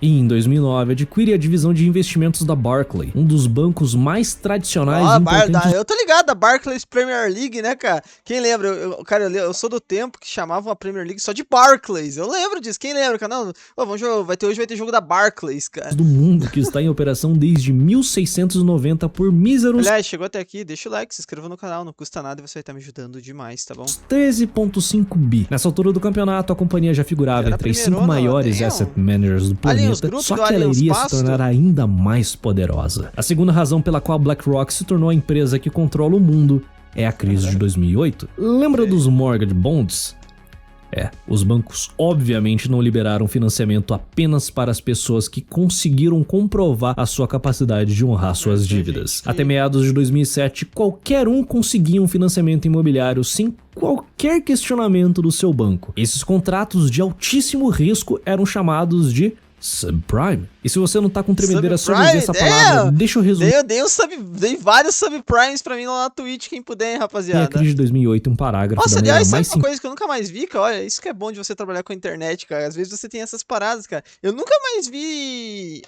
E em 2009 adquire a divisão de investimentos da Barclays, um dos bancos mais tradicionais e importantes. Eu tô ligado, a Barclays Premier League, né, cara? Quem lembra? Eu sou do tempo que chamavam a Premier League só de Barclays. Eu lembro disso. Quem lembra, cara? Não, hoje vai ter jogo da Barclays, cara. Do mundo que está em operação desde 1690 por míseros... Aliás, chegou até aqui, deixa o like, se inscreva no canal, não custa nada e você vai estar me ajudando demais. Tá bom? 13,5 bi. Nessa altura do campeonato, a companhia já figurava entre as 5 maiores asset managers do planeta, só que ela iria se tornar ainda mais poderosa. A segunda razão pela qual a BlackRock se tornou a empresa que controla o mundo é a crise de 2008. Lembra dos mortgage bonds? Os bancos obviamente não liberaram financiamento apenas para as pessoas que conseguiram comprovar a sua capacidade de honrar suas dívidas. Até meados de 2007, qualquer um conseguia um financiamento imobiliário sem qualquer questionamento do seu banco. Esses contratos de altíssimo risco eram chamados de subprime. E se você não tá com tremedeira sobre essa palavra, deixa eu resumir. Dei vários subprimes pra mim lá na Twitch, quem puder, hein, rapaziada. Tem a crise de 2008, um parágrafo. Nossa, aliás, sabe uma coisa que eu nunca mais vi, cara? Olha, isso que é bom de você trabalhar com a internet, cara. Às vezes você tem essas paradas, cara. Eu nunca mais vi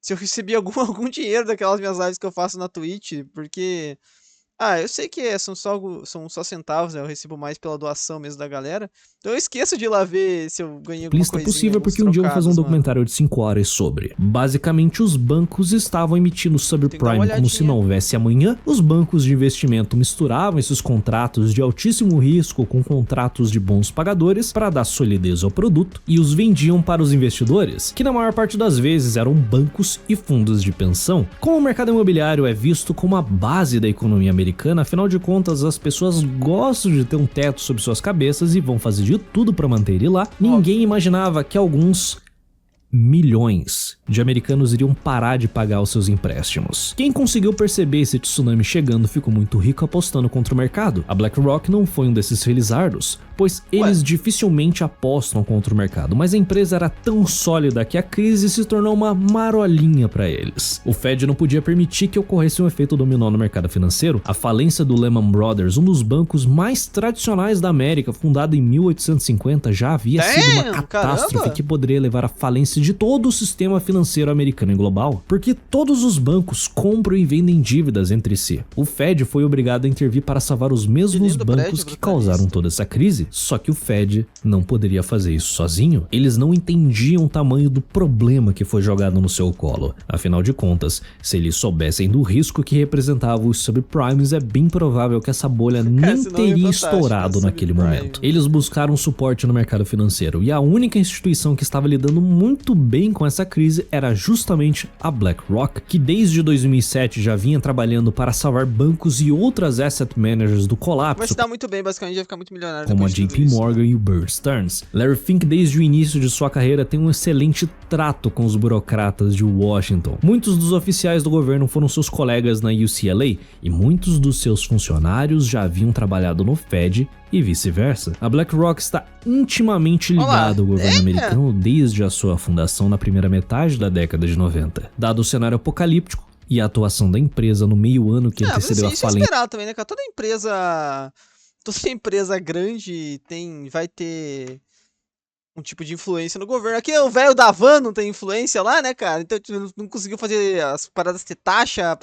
se eu recebi algum dinheiro daquelas minhas lives que eu faço na Twitch, porque... eu sei que são só centavos, né? Eu recebo mais pela doação mesmo da galera. Então eu esqueço de ir lá ver se eu ganhei alguma coisinha. Possível porque um dia eu vou fazer um documentário de 5 horas sobre. Basicamente, os bancos estavam emitindo subprime como se não houvesse amanhã. Os bancos de investimento misturavam esses contratos de altíssimo risco com contratos de bons pagadores para dar solidez ao produto e os vendiam para os investidores, que na maior parte das vezes eram bancos e fundos de pensão. Como o mercado imobiliário é visto como a base da economia americana, afinal de contas as pessoas gostam de ter um teto sobre suas cabeças e vão fazer de tudo para manter ele lá, ninguém imaginava que alguns milhões de americanos iriam parar de pagar os seus empréstimos. Quem conseguiu perceber esse tsunami chegando ficou muito rico apostando contra o mercado. A BlackRock não foi um desses felizardos, pois eles dificilmente apostam contra o mercado, mas a empresa era tão sólida que a crise se tornou uma marolinha para eles. O Fed não podia permitir que ocorresse um efeito dominó no mercado financeiro. A falência do Lehman Brothers, um dos bancos mais tradicionais da América, fundado em 1850, já havia sido uma catástrofe que poderia levar à falência de todo o sistema financeiro americano e global, porque todos os bancos compram e vendem dívidas entre si. O Fed foi obrigado a intervir para salvar os mesmos bancos que causaram toda essa crise, só que o Fed não poderia fazer isso sozinho. Eles não entendiam o tamanho do problema que foi jogado no seu colo. Afinal de contas, se eles soubessem do risco que representava os subprimes, é bem provável que essa bolha nem teria estourado naquele momento. Eles buscaram suporte no mercado financeiro, e a única instituição que estava lidando muito bem com essa crise era justamente a BlackRock, que desde 2007 já vinha trabalhando para salvar bancos e outras asset managers do colapso. Vai se dar muito bem, basicamente vai ficar muito milionário. Como a JP Morgan e o Bear Stearns. Larry Fink, desde o início de sua carreira, tem um excelente trato com os burocratas de Washington. Muitos dos oficiais do governo foram seus colegas na UCLA, e muitos dos seus funcionários já haviam trabalhado no Fed e vice-versa. A BlackRock está intimamente ligada ao governo americano desde a sua fundação na primeira metade da década de 90. Dado o cenário apocalíptico e a atuação da empresa no meio-ano que antecedeu a falência. Isso é esperado também, né, cara? Toda empresa grande vai ter um tipo de influência no governo. Aqui o velho da van não tem influência lá, né, cara? Então não conseguiu fazer as paradas ter taxa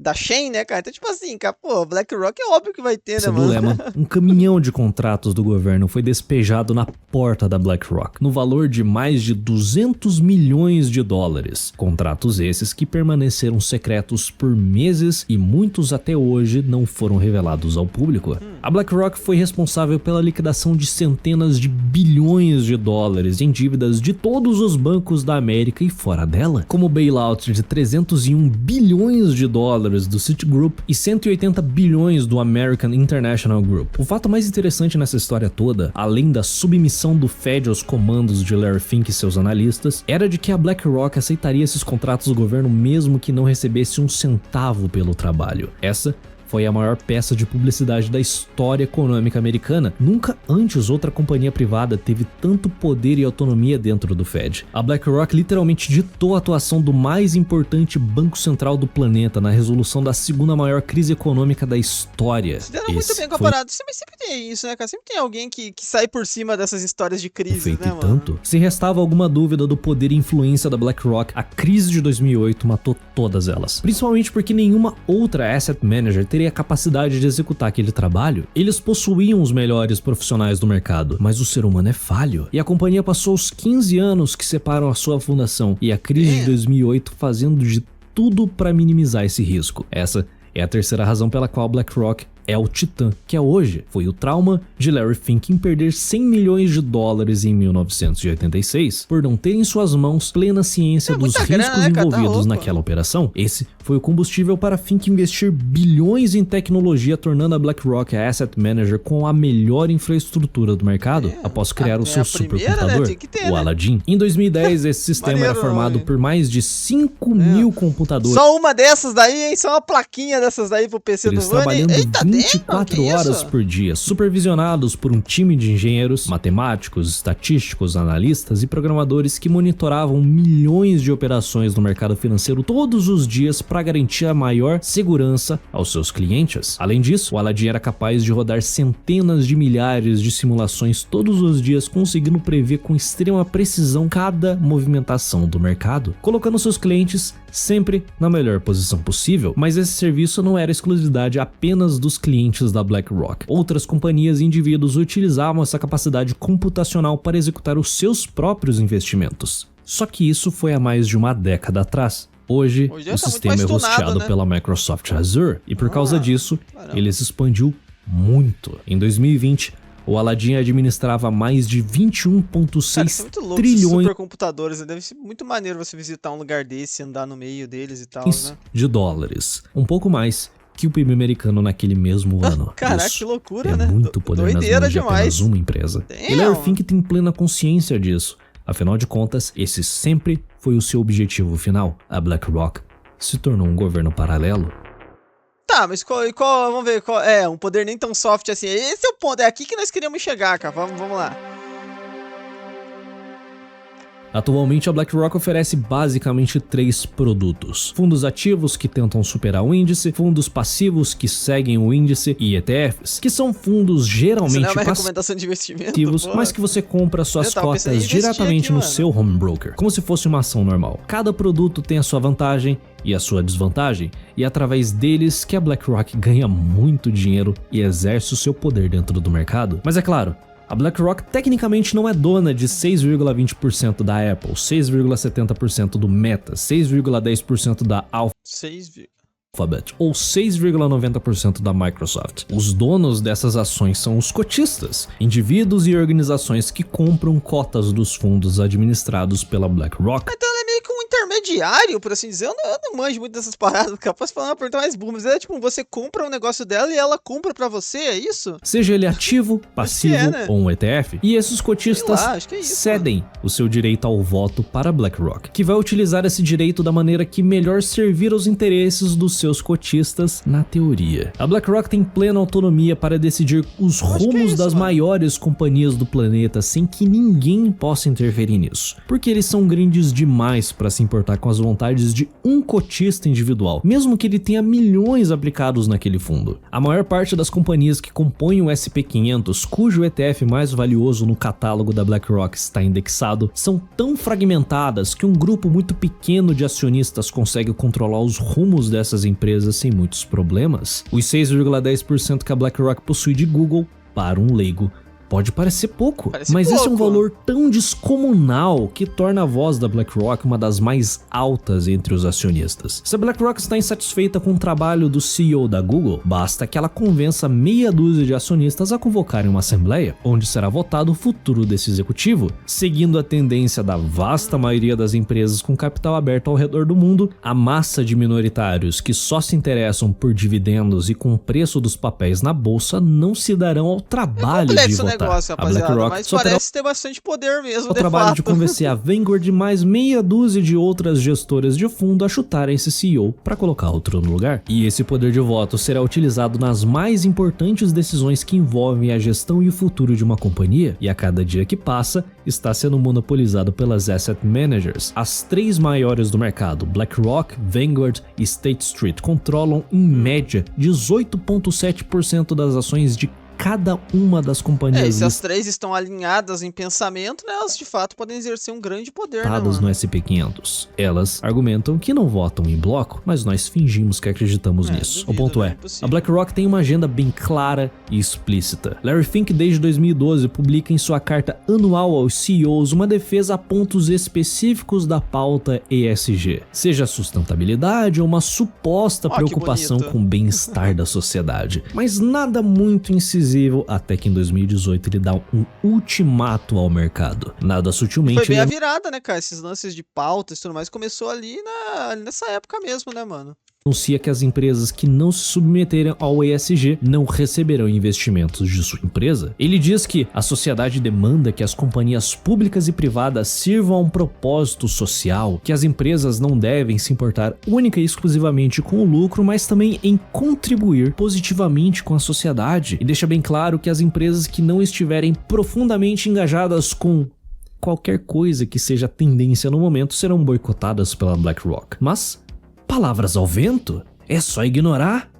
da Chain, né, cara? Então, tipo assim, cara, pô, BlackRock é óbvio que vai ter, né, mano? Lema, um caminhão de contratos do governo foi despejado na porta da BlackRock, no valor de mais de 200 milhões de dólares. Contratos esses que permaneceram secretos por meses e muitos até hoje não foram revelados ao público. A BlackRock foi responsável pela liquidação de centenas de bilhões de dólares em dívidas de todos os bancos da América e fora dela, como o bailout de 301 bilhões de dólares do Citigroup e 180 bilhões do American International Group. O fato mais interessante nessa história toda, além da submissão do Fed aos comandos de Larry Fink e seus analistas, era de que a BlackRock aceitaria esses contratos do governo mesmo que não recebesse um centavo pelo trabalho. Essa foi a maior peça de publicidade da história econômica americana. Nunca antes outra companhia privada teve tanto poder e autonomia dentro do Fed. A BlackRock literalmente ditou a atuação do mais importante banco central do planeta na resolução da segunda maior crise econômica da história. Se deram muito bem comparado. Sempre tem isso, né, cara? Sempre tem alguém que sai por cima dessas histórias de crise, né, mano? Tanto. Se restava alguma dúvida do poder e influência da BlackRock, a crise de 2008 matou todas elas. Principalmente porque nenhuma outra asset manager teria a capacidade de executar aquele trabalho. Eles possuíam os melhores profissionais do mercado, mas o ser humano é falho. E a companhia passou os 15 anos que separam a sua fundação e a crise de 2008 fazendo de tudo para minimizar esse risco. Essa é a terceira razão pela qual a BlackRock é o titã que é hoje. Foi o trauma de Larry Fink em perder 100 milhões de dólares em 1986 por não ter em suas mãos plena ciência dos riscos envolvidos naquela operação. Esse foi o combustível para Fink investir bilhões em tecnologia, tornando a BlackRock a asset manager com a melhor infraestrutura do mercado após criar o seu supercomputador, o Aladdin. Em 2010, esse sistema era formado por mais de 5 mil computadores. Só uma dessas daí, hein? Só uma plaquinha dessas daí pro PC do Vani. 24 horas por dia, supervisionados por um time de engenheiros, matemáticos, estatísticos, analistas e programadores que monitoravam milhões de operações no mercado financeiro todos os dias para garantir a maior segurança aos seus clientes. Além disso, o Aladdin era capaz de rodar centenas de milhares de simulações todos os dias, conseguindo prever com extrema precisão cada movimentação do mercado, colocando seus clientes sempre na melhor posição possível. Mas esse serviço não era exclusividade apenas dos clientes da BlackRock. Outras companhias e indivíduos utilizavam essa capacidade computacional para executar os seus próprios investimentos. Só que isso foi há mais de uma década atrás. Hoje o sistema é hosteado pela Microsoft Azure e por causa disso, ele se expandiu muito. Em 2020, o Aladdin administrava mais de 21,6 trilhões supercomputadores. Deve ser muito maneiro você visitar um lugar desse, andar no meio deles e tal, né? de dólares. Um pouco mais que o PIB americano naquele mesmo ano. Caraca, que loucura, né? Muito poder nas mãos de apenas uma empresa. E Larry Fink tem plena consciência disso. Afinal de contas, esse sempre foi o seu objetivo final. A BlackRock se tornou um governo paralelo. Tá, mas vamos ver, um poder nem tão soft assim. Esse é o ponto, é aqui que nós queríamos chegar, cara. Vamos lá. Atualmente, a BlackRock oferece basicamente 3 produtos: fundos ativos que tentam superar o índice, fundos passivos que seguem o índice e ETFs, que são fundos geralmente não é uma recomendação de investimento, mas que você compra suas cotas diretamente no seu home broker, como se fosse uma ação normal. Cada produto tem a sua vantagem e a sua desvantagem, e é através deles que a BlackRock ganha muito dinheiro e exerce o seu poder dentro do mercado. Mas é claro, a BlackRock tecnicamente não é dona de 6,20% da Apple, 6,70% do Meta, 6,10% da Alphabet ou 6,90% da Microsoft. Os donos dessas ações são os cotistas, indivíduos e organizações que compram cotas dos fundos administrados pela BlackRock. Então ela é meio que um intermediário, por assim dizer. Eu não manjo muito dessas paradas, capaz de falar uma pergunta mais burra, mas é tipo, você compra um negócio dela e ela compra pra você, é isso? Seja ele ativo, passivo ou um ETF. E esses cotistas cedem o seu direito ao voto para a BlackRock, que vai utilizar esse direito da maneira que melhor servir aos interesses dos seus cotistas na teoria. A BlackRock tem plena autonomia para decidir os rumos das maiores companhias do planeta sem que ninguém possa interferir nisso, porque eles são grandes demais para se importar com as vontades de um cotista individual, mesmo que ele tenha milhões aplicados naquele fundo. A maior parte das companhias que compõem o SP500, cujo ETF mais valioso no catálogo da BlackRock está indexado, são tão fragmentadas que um grupo muito pequeno de acionistas consegue controlar os rumos dessas empresas sem muitos problemas. Os 6,10% que a BlackRock possui de Google, para um leigo, pode parecer pouco, mas esse é um valor tão descomunal que torna a voz da BlackRock uma das mais altas entre os acionistas. Se a BlackRock está insatisfeita com o trabalho do CEO da Google, basta que ela convença meia dúzia de acionistas a convocarem uma assembleia, onde será votado o futuro desse executivo. Seguindo a tendência da vasta maioria das empresas com capital aberto ao redor do mundo, a massa de minoritários que só se interessam por dividendos e com o preço dos papéis na bolsa não se darão ao trabalho de votar. Negócio, a BlackRock mas parece ter bastante poder mesmo, o trabalho de convencer a Vanguard e mais meia dúzia de outras gestoras de fundo a chutarem esse CEO para colocar outro no lugar. E esse poder de voto será utilizado nas mais importantes decisões que envolvem a gestão e o futuro de uma companhia, e a cada dia que passa, está sendo monopolizado pelas asset managers. As 3 maiores do mercado, BlackRock, Vanguard e State Street, controlam em média 18,7% das ações de cada uma das companhias. Se as 3 estão alinhadas em pensamento, né, elas de fato podem exercer um grande poder, né, no SP500. Elas argumentam que não votam em bloco, mas nós fingimos que acreditamos nisso. O ponto é, a BlackRock tem uma agenda bem clara e explícita. Larry Fink, desde 2012, publica em sua carta anual aos CEOs uma defesa a pontos específicos da pauta ESG, seja sustentabilidade ou uma suposta preocupação com o bem-estar da sociedade, mas nada muito incisivo, até que em 2018 ele dá um ultimato ao mercado. Nada sutilmente. Foi bem a virada, né, cara? Esses lances de pautas e tudo mais começou ali nessa época mesmo, né, mano? Anuncia que as empresas que não se submeterem ao ESG não receberão investimentos de sua empresa. Ele diz que a sociedade demanda que as companhias públicas e privadas sirvam a um propósito social, que as empresas não devem se importar única e exclusivamente com o lucro, mas também em contribuir positivamente com a sociedade. E deixa bem claro que as empresas que não estiverem profundamente engajadas com qualquer coisa que seja tendência no momento serão boicotadas pela BlackRock. Mas palavras ao vento? É só ignorar,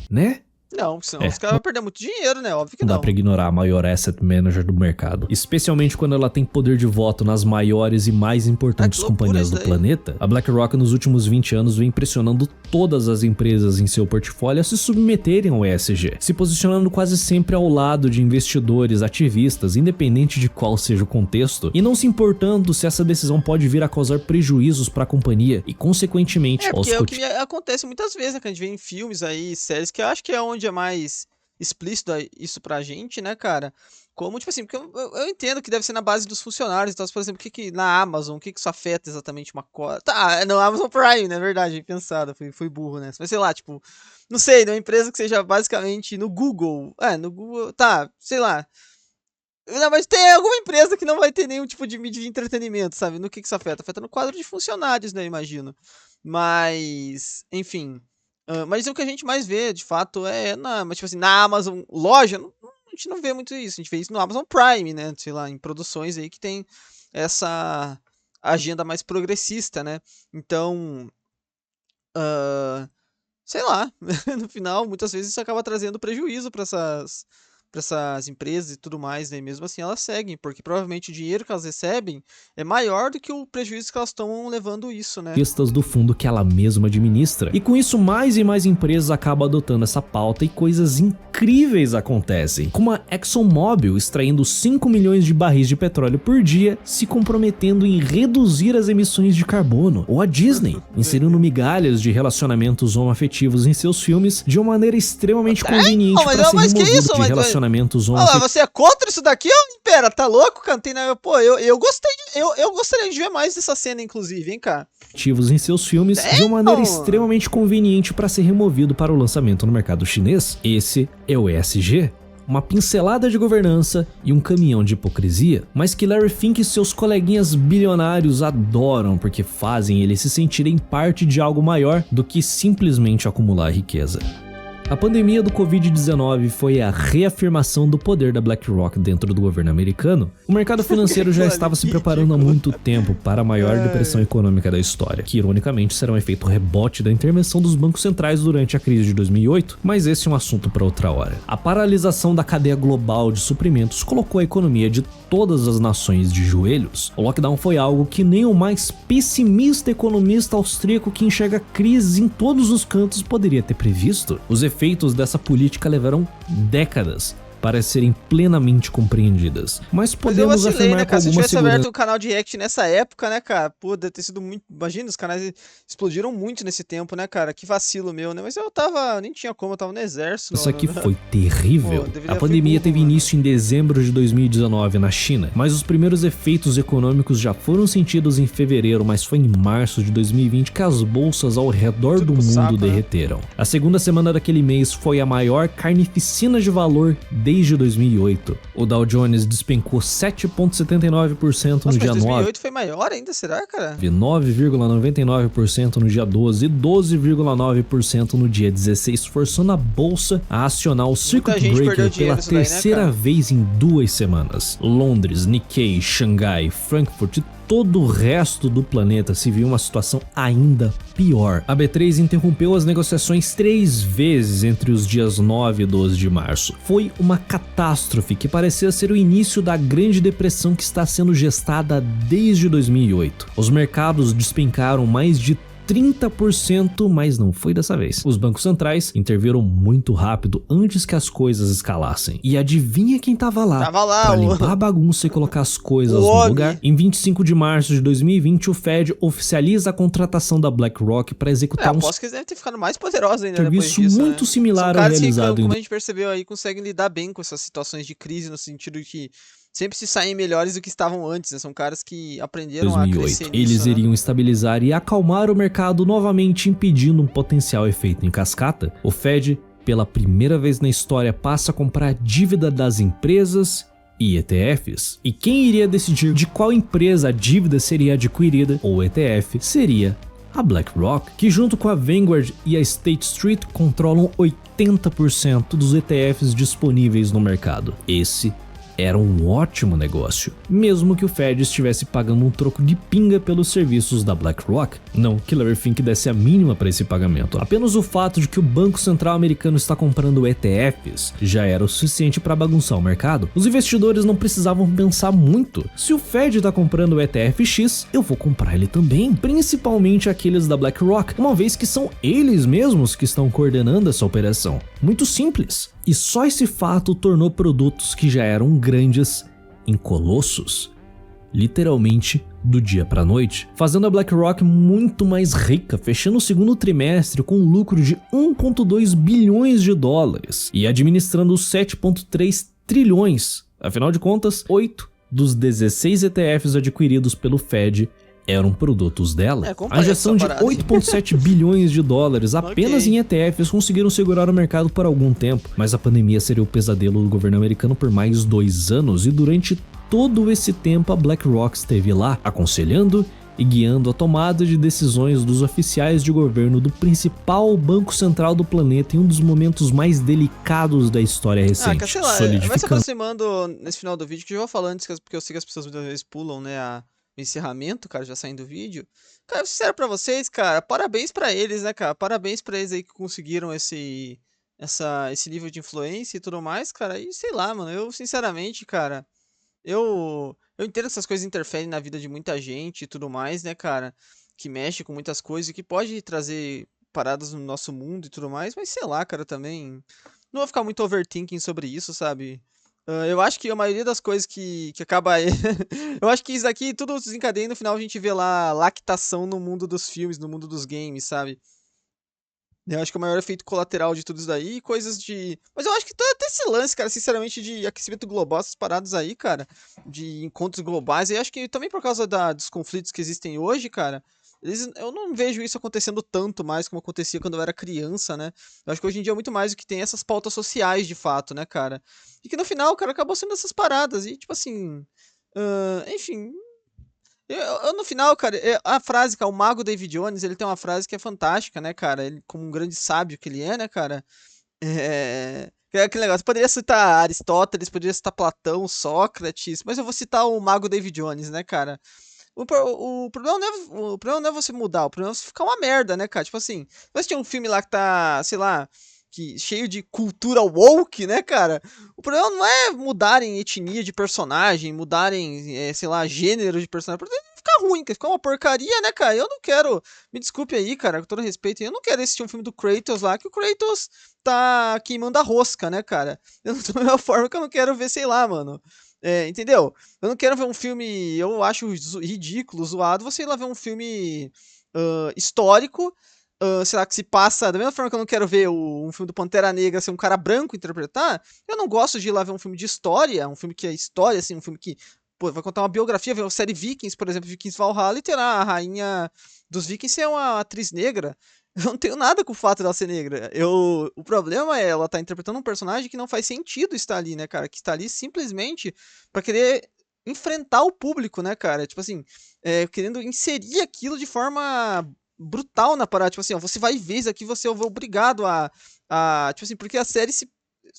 né? Não, senão os caras vão perder muito dinheiro, né? Óbvio que não. Dá pra ignorar a maior asset manager do mercado. Especialmente quando ela tem poder de voto nas maiores e mais importantes companhias do planeta. A BlackRock nos últimos 20 anos vem pressionando todas as empresas em seu portfólio a se submeterem ao ESG, se posicionando quase sempre ao lado de investidores ativistas, independente de qual seja o contexto, e não se importando se essa decisão pode vir a causar prejuízos para a companhia e, consequentemente, aos é o que acontece muitas vezes, né? Que a gente vê em filmes aí, séries, que eu acho que é onde é mais explícito isso pra gente, né, cara? Como, tipo assim, porque eu entendo que deve ser na base dos funcionários, então, por exemplo, na Amazon, o que isso afeta exatamente uma cota? Tá, no Amazon Prime, né, verdade, pensado, fui burro, né? Mas sei lá, tipo, não sei, numa empresa que seja basicamente no Google, no Google, tá, sei lá. Não, mas tem alguma empresa que não vai ter nenhum tipo de mídia de entretenimento, sabe? No que isso afeta? Afeta no quadro de funcionários, né, imagino. Mas, enfim... mas o que a gente mais vê, de fato, mas, tipo assim, na Amazon loja, a gente não vê muito isso. A gente vê isso no Amazon Prime, né? Sei lá, em produções aí que tem essa agenda mais progressista, né? Então, sei lá, no final, muitas vezes isso acaba trazendo prejuízo para essas empresas e tudo mais, né? E mesmo assim elas seguem, porque provavelmente o dinheiro que elas recebem é maior do que o prejuízo que elas estão levando isso, né? Do fundo que ela mesma administra. E com isso, mais e mais empresas acabam adotando essa pauta e coisas incríveis acontecem, como a ExxonMobil extraindo 5 milhões de barris de petróleo por dia, se comprometendo em reduzir as emissões de carbono, ou a Disney inserindo migalhas de relacionamentos homoafetivos em seus filmes de uma maneira extremamente conveniente para ser removido de relacionamentos homoafetivos. Você é contra isso daqui, ô Impera? Tá louco, Cantina? Pô, eu gostei, eu gostaria de ver mais dessa cena, inclusive, hein, cara? Em seus filmes de uma maneira extremamente conveniente para ser removido para o lançamento no mercado chinês. Esse é o ESG. Uma pincelada de governança e um caminhão de hipocrisia, mas que Larry Fink e seus coleguinhas bilionários adoram porque fazem eles se sentirem parte de algo maior do que simplesmente acumular riqueza. A pandemia do Covid-19 foi a reafirmação do poder da BlackRock dentro do governo americano. O mercado financeiro já estava se preparando há muito tempo para a maior depressão econômica da história, que ironicamente será um efeito rebote da intervenção dos bancos centrais durante a crise de 2008, mas esse é um assunto para outra hora. A paralisação da cadeia global de suprimentos colocou a economia de todas as nações de joelhos. O lockdown foi algo que nem o mais pessimista economista austríaco que enxerga crises em todos os cantos poderia ter previsto. Os efeitos dessa política levaram décadas para serem plenamente compreendidas. Mas podemos afirmar, né, cara? Com alguma se tivesse segurança... aberto um canal de react nessa época, né, cara? Pô, deve ter sido muito... Imagina, os canais explodiram muito nesse tempo, né, cara? Que vacilo meu, né? Mas eu tava... Nem tinha como, eu tava no exército. Isso aqui foi terrível. Pô, a pandemia teve início em dezembro de 2019 na China, mas os primeiros efeitos econômicos já foram sentidos em fevereiro, mas foi em março de 2020 que as bolsas ao redor do mundo derreteram. A segunda semana daquele mês foi a maior carnificina de valor desde 2008. O Dow Jones despencou 7,79% no dia 9. 2008 foi maior ainda, será, cara? 9,99% no dia 12 e 12,9% no dia 16, forçando a bolsa a acionar o circuit breaker pela terceira vez em 2 semanas. Londres, Nikkei, Xangai, Frankfurt e todo o resto do planeta se viu uma situação ainda pior. A B3 interrompeu as negociações 3 vezes entre os dias 9 e 12 de março. Foi uma catástrofe que parecia ser o início da Grande Depressão que está sendo gestada desde 2008. Os mercados despencaram mais de 30%, mas não foi dessa vez. Os bancos centrais interviram muito rápido antes que as coisas escalassem. E adivinha quem tava lá pra limpar a bagunça e colocar as coisas no lugar? Em 25 de março de 2020, o Fed oficializa a contratação da BlackRock para executar aposto que eles devem ter ficado mais poderosos ainda serviço depois disso, muito similar ao realizado. Como a gente percebeu aí, conseguem lidar bem com essas situações de crise, no sentido de que sempre se saem melhores do que estavam antes, né? São caras que aprenderam 2008. A crescer nisso, Eles iriam estabilizar e acalmar o mercado novamente, impedindo um potencial efeito em cascata. O Fed, pela primeira vez na história, passa a comprar dívida das empresas e ETFs. E quem iria decidir de qual empresa a dívida seria adquirida, ou ETF, seria a BlackRock, que junto com a Vanguard e a State Street controlam 80% dos ETFs disponíveis no mercado. Esse era um ótimo negócio, mesmo que o Fed estivesse pagando um troco de pinga pelos serviços da BlackRock. Não que Larry Fink desse a mínima para esse pagamento. Apenas o fato de que o Banco Central americano está comprando ETFs já era o suficiente para bagunçar o mercado. Os investidores não precisavam pensar muito. Se o Fed está comprando o ETF X, eu vou comprar ele também, principalmente aqueles da BlackRock, uma vez que são eles mesmos que estão coordenando essa operação. Muito simples. E só esse fato tornou produtos que já eram grandes em colossos, literalmente do dia para a noite, fazendo a BlackRock muito mais rica, fechando o segundo trimestre com um lucro de 1,2 bilhões de dólares e administrando 7,3 trilhões. Afinal de contas, 8 dos 16 ETFs adquiridos pelo Fed eram produtos dela. A injeção de 8,7 bilhões de dólares apenas em ETFs conseguiram segurar o mercado por algum tempo, mas a pandemia seria o pesadelo do governo americano por mais 2 anos e durante todo esse tempo a BlackRock esteve lá, aconselhando e guiando a tomada de decisões dos oficiais de governo do principal banco central do planeta em um dos momentos mais delicados da história recente. Sei lá, vai se aproximando nesse final do vídeo, que eu já vou falando, porque eu sei que as pessoas muitas vezes pulam, né, encerramento, cara, já saindo do vídeo. Cara, sincero pra vocês, cara, parabéns pra eles, né, cara? Parabéns pra eles aí que conseguiram esse nível de influência e tudo mais, cara. E sei lá, mano, eu sinceramente, cara, eu entendo que essas coisas interferem na vida de muita gente e tudo mais, né, cara? Que mexe com muitas coisas e que pode trazer paradas no nosso mundo e tudo mais, mas sei lá, cara, também não vou ficar muito overthinking sobre isso, sabe? Eu acho que a maioria das coisas que acaba. Eu acho que isso daqui tudo desencadeia e no final a gente vê lá lactação no mundo dos filmes, no mundo dos games, sabe? Eu acho que o maior efeito colateral de tudo isso daí, coisas de. Mas eu acho que até esse lance, cara, sinceramente, de aquecimento global, essas paradas aí, cara, de encontros globais, eu acho que também por causa dos conflitos que existem hoje, cara, eu não vejo isso acontecendo tanto mais como acontecia quando eu era criança, né? Eu acho que hoje em dia é muito mais o que tem essas pautas sociais de fato, né, cara? E que no final, cara, acabou sendo essas paradas. E, tipo assim. Enfim, no final, cara, a frase, cara, o mago David Jones, ele tem uma frase que é fantástica, né, cara? Ele, como um grande sábio que ele é, né, cara? Que é aquele negócio, poderia citar Aristóteles, poderia citar Platão, Sócrates, mas eu vou citar o mago David Jones, né, cara? O problema o problema não é você mudar, o problema é você ficar uma merda, né, cara? Tipo assim, você tinha um filme lá que tá, sei lá, cheio de cultura woke, né, cara? O problema não é mudarem etnia de personagem, mudarem, sei lá, gênero de personagem. O problema é ficar ruim, ficar uma porcaria, né, cara? Eu não quero, me desculpe aí, cara, com todo respeito, eu não quero assistir um filme do Kratos lá, que o Kratos tá queimando a rosca, né, cara? Eu não tô da mesma forma que eu não quero ver, sei lá, mano. Entendeu? Eu não quero ver um filme, eu acho ridículo, zoado, você ir lá ver um filme histórico, sei lá, que se passa, da mesma forma que eu não quero ver um filme do Pantera Negra ser um cara branco interpretar, eu não gosto de ir lá ver um filme de história, um filme que é história, assim, um filme que, pô, vai contar uma biografia, ver uma série Vikings, por exemplo, Vikings Valhalla, e terá a rainha dos Vikings ser uma atriz negra. Eu não tenho nada com o fato dela ser negra. O problema é ela tá interpretando um personagem que não faz sentido estar ali, né, cara? Que está ali simplesmente pra querer enfrentar o público, né, cara? Tipo assim, querendo inserir aquilo de forma brutal na parada. Tipo assim, ó, você vai ver isso aqui, você é obrigado tipo assim, porque a série se.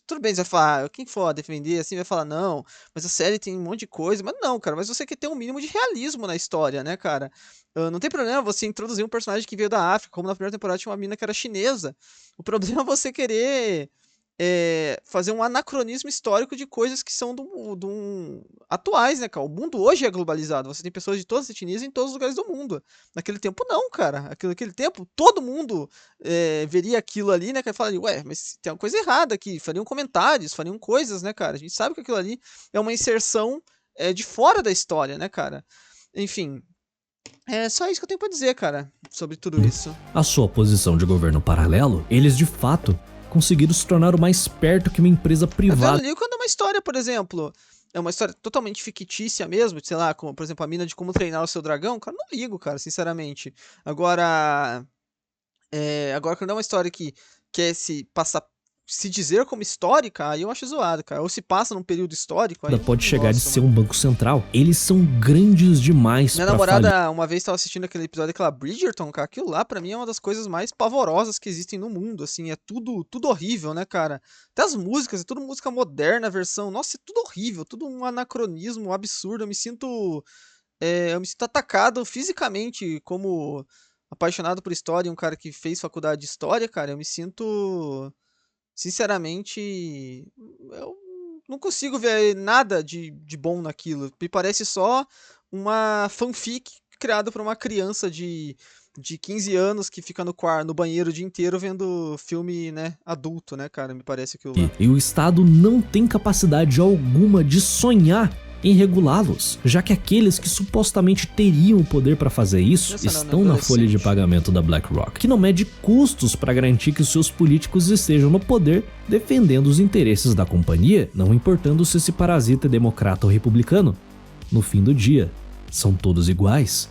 Tudo bem, você vai falar, quem for defender assim vai falar, não, mas a série tem um monte de coisa. Mas não, cara, mas você quer ter um mínimo de realismo na história, né, cara? Não tem problema você introduzir um personagem que veio da África, como na primeira temporada tinha uma mina que era chinesa. O problema é você querer fazer um anacronismo histórico de coisas que são atuais, né, cara? O mundo hoje é globalizado. Você tem pessoas de todas as etnias em todos os lugares do mundo. Naquele tempo, não, cara. Naquele tempo, todo mundo veria aquilo ali, né? Que falaria, ué, mas tem uma coisa errada aqui. Fariam comentários, fariam coisas, né, cara? A gente sabe que aquilo ali é uma inserção de fora da história, né, cara? Enfim. É só isso que eu tenho pra dizer, cara, sobre tudo isso. A sua posição de governo paralelo, eles de fato conseguiram se tornar o mais perto que uma empresa privada. Eu ligo quando é uma história, por exemplo, é uma história totalmente fictícia mesmo, sei lá, como, por exemplo, a mina de como treinar o seu dragão, cara, não ligo, cara, sinceramente. Agora, quando é uma história que quer se dizer como histórica, aí eu acho zoado, cara. Ou se passa num período histórico, aí pode chegar de ser um banco central. Eles são grandes demais pra falir. Minha namorada, uma vez, estava assistindo aquele episódio daquela Bridgerton, cara. Aquilo lá, pra mim, é uma das coisas mais pavorosas que existem no mundo, assim. É tudo horrível, né, cara? Até as músicas, é tudo música moderna, versão. Nossa, é tudo horrível, tudo um anacronismo, um absurdo. Eu me sinto atacado fisicamente como apaixonado por história, um cara que fez faculdade de história, cara. Eu me sinto... Sinceramente, eu não consigo ver nada de bom naquilo. Me parece só uma fanfic criada por uma criança de 15 anos que fica no banheiro o dia inteiro vendo filme, né, adulto, né, cara? Me parece aquilo lá. E o Estado não tem capacidade alguma de sonhar em regulá-los, já que aqueles que supostamente teriam o poder para fazer isso estão na folha de pagamento da BlackRock, que não mede custos para garantir que os seus políticos estejam no poder defendendo os interesses da companhia, não importando se esse parasita é democrata ou republicano. No fim do dia, são todos iguais.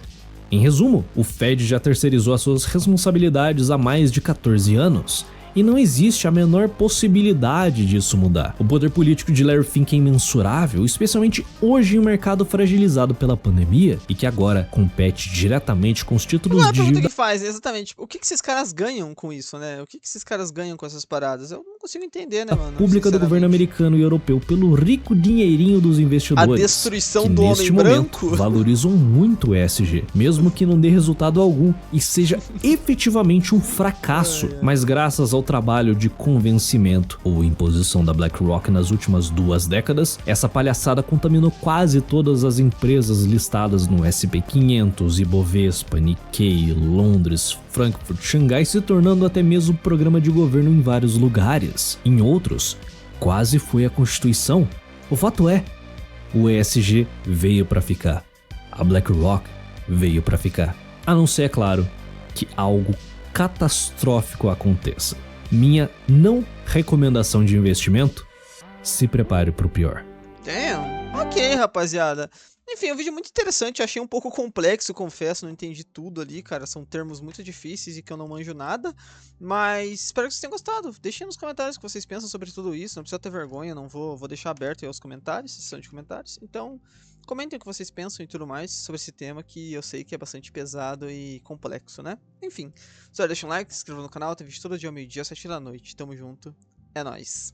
Em resumo, o Fed já terceirizou as suas responsabilidades há mais de 14 anos. E não existe a menor possibilidade disso mudar. O poder político de Larry Fink é imensurável, especialmente hoje em um mercado fragilizado pela pandemia e que agora compete diretamente com os títulos de... Não é a pergunta que faz, exatamente. O que esses caras ganham com isso, né? O que esses caras ganham com essas paradas? Eu não consigo entender, né, mano? Pública do governo americano e europeu pelo rico dinheirinho dos investidores. A destruição que, do neste homem momento, branco. valorizam muito o ESG, mesmo que não dê resultado algum e seja efetivamente um fracasso. Mas graças ao trabalho de convencimento ou imposição da BlackRock nas últimas 2 décadas, essa palhaçada contaminou quase todas as empresas listadas no S&P 500, Ibovespa, Nikkei, Londres, Frankfurt, Xangai, se tornando até mesmo programa de governo em vários lugares. Em outros, quase foi a Constituição. O fato é, o ESG veio para ficar. A BlackRock veio para ficar. A não ser, é claro, que algo catastrófico aconteça. Minha não recomendação de investimento: se prepare para o pior. Damn. Ok, rapaziada. Enfim, um vídeo muito interessante, achei um pouco complexo, confesso, não entendi tudo ali, cara, são termos muito difíceis e que eu não manjo nada, mas espero que vocês tenham gostado. Deixem nos comentários o que vocês pensam sobre tudo isso, não precisa ter vergonha, não vou deixar aberto aí os comentários, sessão de comentários, então comentem o que vocês pensam e tudo mais sobre esse tema que eu sei que é bastante pesado e complexo, né? Enfim, só deixa um like, se inscreva no canal, tem vídeo todo dia ao meio-dia, às 7 da noite, tamo junto, é nóis.